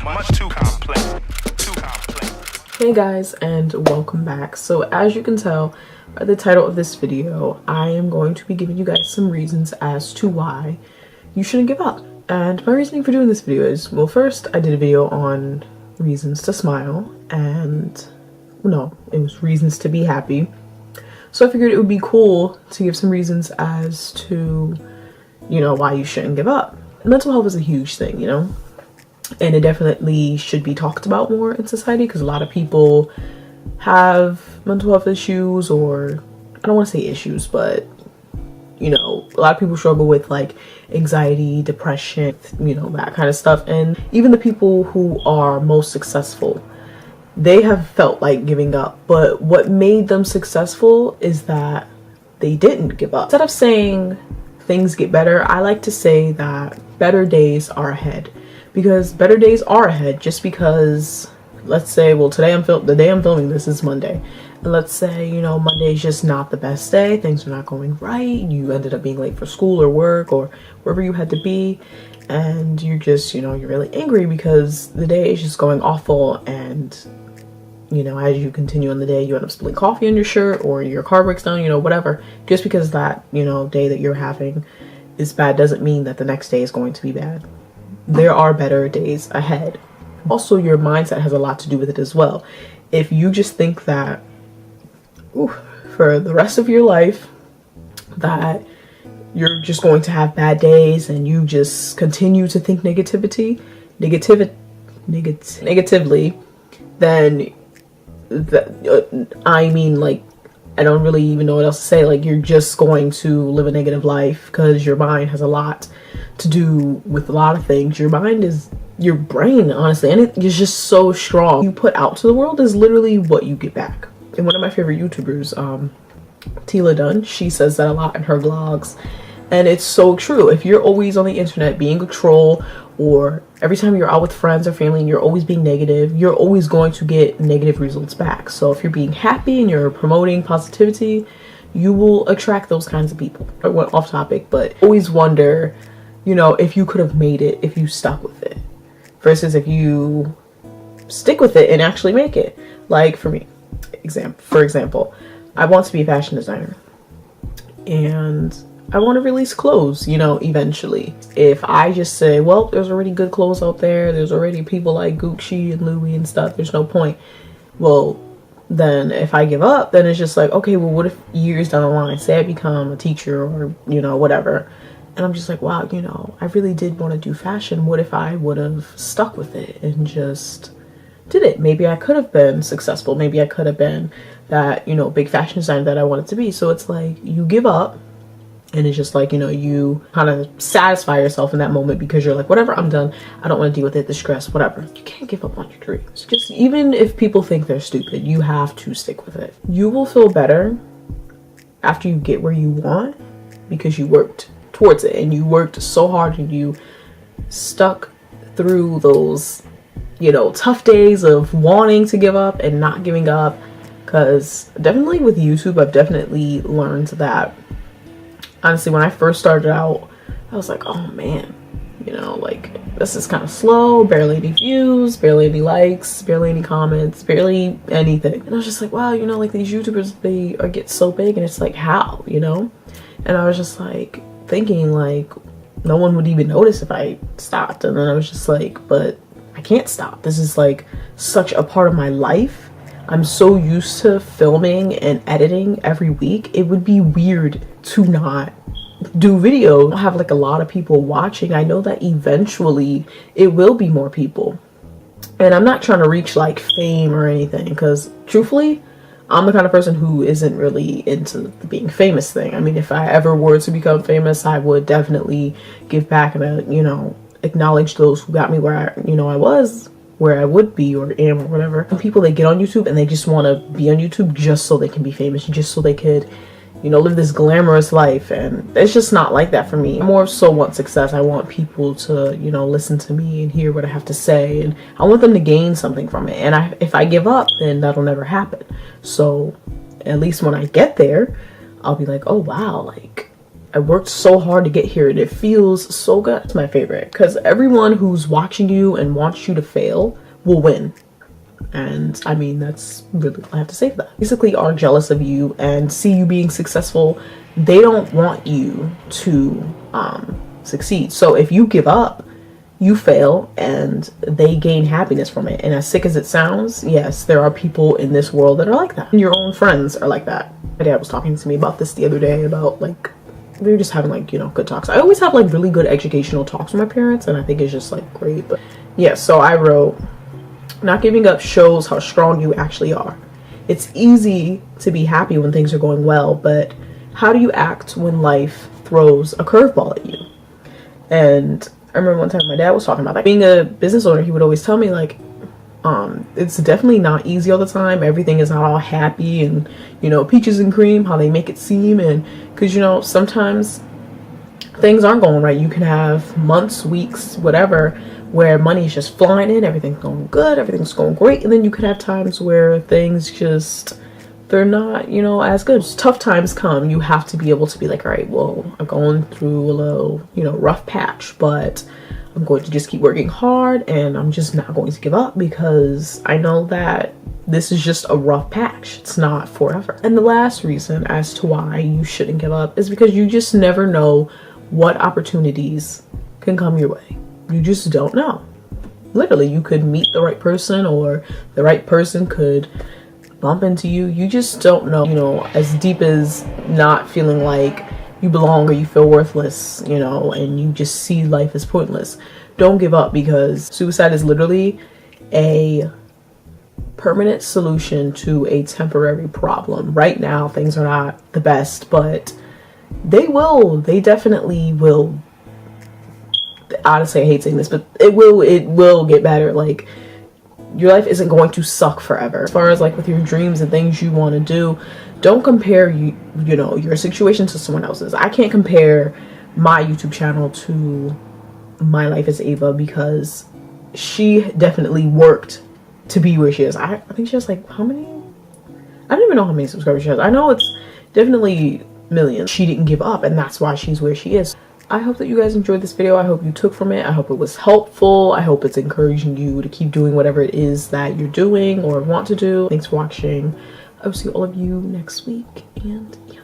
Much too complex. Too complex. Hey guys, and welcome back. So as you can tell by the title of this video, I am going to be giving you guys some reasons as to why you shouldn't give up. And my reasoning for doing this video is, well, first I did a video on reasons to smile, and no, it was reasons to be happy. So I figured it would be cool to give some reasons as to, you know, why you shouldn't give up. Mental health is a huge thing, you know, and it definitely should be talked about more in society because a lot of people have mental health issues, or I don't want to say issues, but you know, a lot of people struggle with like anxiety, depression, you know, that kind of stuff. And even the people who are most successful, they have felt like giving up, but what made them successful is that they didn't give up. Instead of saying things get better, I like to say that better days are ahead, because better days are ahead. Just because, let's say, well, today the day I'm filming this is Monday, and let's say, you know, Monday is just not the best day, things are not going right, you ended up being late for school or work or wherever you had to be, and you're just, you know, you're really angry because the day is just going awful. And you know, as you continue on the day, you end up spilling coffee on your shirt, or your car breaks down, you know, whatever. Just because that, you know, day that you're having is bad doesn't mean that the next day is going to be bad. There are better days ahead. Also, your mindset has a lot to do with it as well. If you just think that for the rest of your life that you're just going to have bad days, and you just continue to think negatively, then I mean, like, I don't really even know what else to say. Like, you're just going to live a negative life, because your mind has a lot to do with a lot of things. Your mind is your brain, honestly, and it is just so strong. You put out to the world is literally what you get back. And one of my favorite YouTubers, Tila Dunn, she says that a lot in her vlogs, and it's so true. If you're always on the internet being a troll, or every time you're out with friends or family and you're always being negative, you're always going to get negative results back. So if you're being happy and you're promoting positivity, you will attract those kinds of people. I went off topic, but always wonder, you know, if you could have made it if you stuck with it versus if you stick with it and actually make it. Like for me, for example, I want to be a fashion designer, and I want to release clothes, you know, eventually. If I just say, well, there's already good clothes out there, there's already people like Gucci and Louis and stuff, there's no point. Well, then if I give up, then it's just like, okay, well, what if years down the line, say I become a teacher or, you know, whatever, and I'm just like, wow, you know, I really did want to do fashion. What if I would have stuck with it and just did it? Maybe I could have been successful. Maybe I could have been that, you know, big fashion designer that I wanted to be. So it's like, you give up, and it's just like, you know, you kind of satisfy yourself in that moment because you're like, whatever, I'm done. I don't want to deal with it, the stress, whatever. You can't give up on your dreams. Just even if people think they're stupid, you have to stick with it. You will feel better after you get where you want because you worked towards it, and you worked so hard, and you stuck through those, you know, tough days of wanting to give up and not giving up. Because definitely with YouTube, I've definitely learned that, honestly, when I first started out, I was like, oh man, you know, like, this is kind of slow, barely any views, barely any likes, barely any comments, barely anything. And I was just like, wow, you know, like, these YouTubers, they get so big, and it's like, how, you know? And I was just like thinking, like, no one would even notice if I stopped. And then I was just like, but I can't stop. This is like such a part of my life. I'm so used to filming and editing every week. It would be weird to not do video. I have like a lot of people watching. I know that eventually it will be more people, and I'm not trying to reach like fame or anything, because truthfully, I'm the kind of person who isn't really into the being famous thing. I mean, if I ever were to become famous, I would definitely give back and, you know, acknowledge those who got me where I, you know, I was, where I would be or am or whatever. And people, they get on YouTube and they just want to be on YouTube just so they can be famous, just so they could, you know, live this glamorous life. And it's just not like that for me. I more so want success. I want people to, you know, listen to me and hear what I have to say, and I want them to gain something from it. And if I give up, then that'll never happen. So at least when I get there, I'll be like, oh wow, like, I worked so hard to get here and it feels so good. It's my favorite because everyone who's watching you and wants you to fail will win. And I mean, that's really all I have to say for that. Basically are jealous of you and see you being successful. They don't want you to succeed. So if you give up, you fail and they gain happiness from it. And as sick as it sounds, yes, there are people in this world that are like that. Your own friends are like that. My dad was talking to me about this the other day about like, we were just having like, you know, good talks. I always have like really good educational talks with my parents and I think it's just like great. But yeah, so I wrote, not giving up shows how strong you actually are. It's easy to be happy when things are going well, but how do you act when life throws a curveball at you? And I remember one time my dad was talking about that. Being a business owner, he would always tell me like, it's definitely not easy all the time. Everything is not all happy and, you know, peaches and cream, how they make it seem. And because, you know, sometimes things aren't going right. You can have months, weeks, whatever, where money is just flying in, everything's going good, everything's going great. And then you could have times where things just, they're not, you know, as good. As tough times come, you have to be able to be like, all right, well, I'm going through a little, you know, rough patch, but I'm going to just keep working hard and I'm just not going to give up because I know that this is just a rough patch. It's not forever. And the last reason as to why you shouldn't give up is because you just never know what opportunities can come your way. You just don't know. Literally, you could meet the right person or the right person could bump into you. You just don't know, you know, as deep as not feeling like you belong or you feel worthless, you know, and you just see life as pointless. Don't give up because suicide is literally a permanent solution to a temporary problem. Right now, things are not the best, but they definitely will. Honestly, I hate saying this, but it will get better. Like, your life isn't going to suck forever. As far as like with your dreams and things you want to do, don't compare you know, your situation to someone else's. I can't compare my YouTube channel to my life as Ava because she definitely worked to be where she is. I think she has like how many? I don't even know how many subscribers she has. I know it's definitely millions. She didn't give up and that's why she's where she is. I hope that you guys enjoyed this video. I hope you took from it. I hope it was helpful. I hope it's encouraging you to keep doing whatever it is that you're doing or want to do. Thanks for watching. I will see all of you next week and yeah.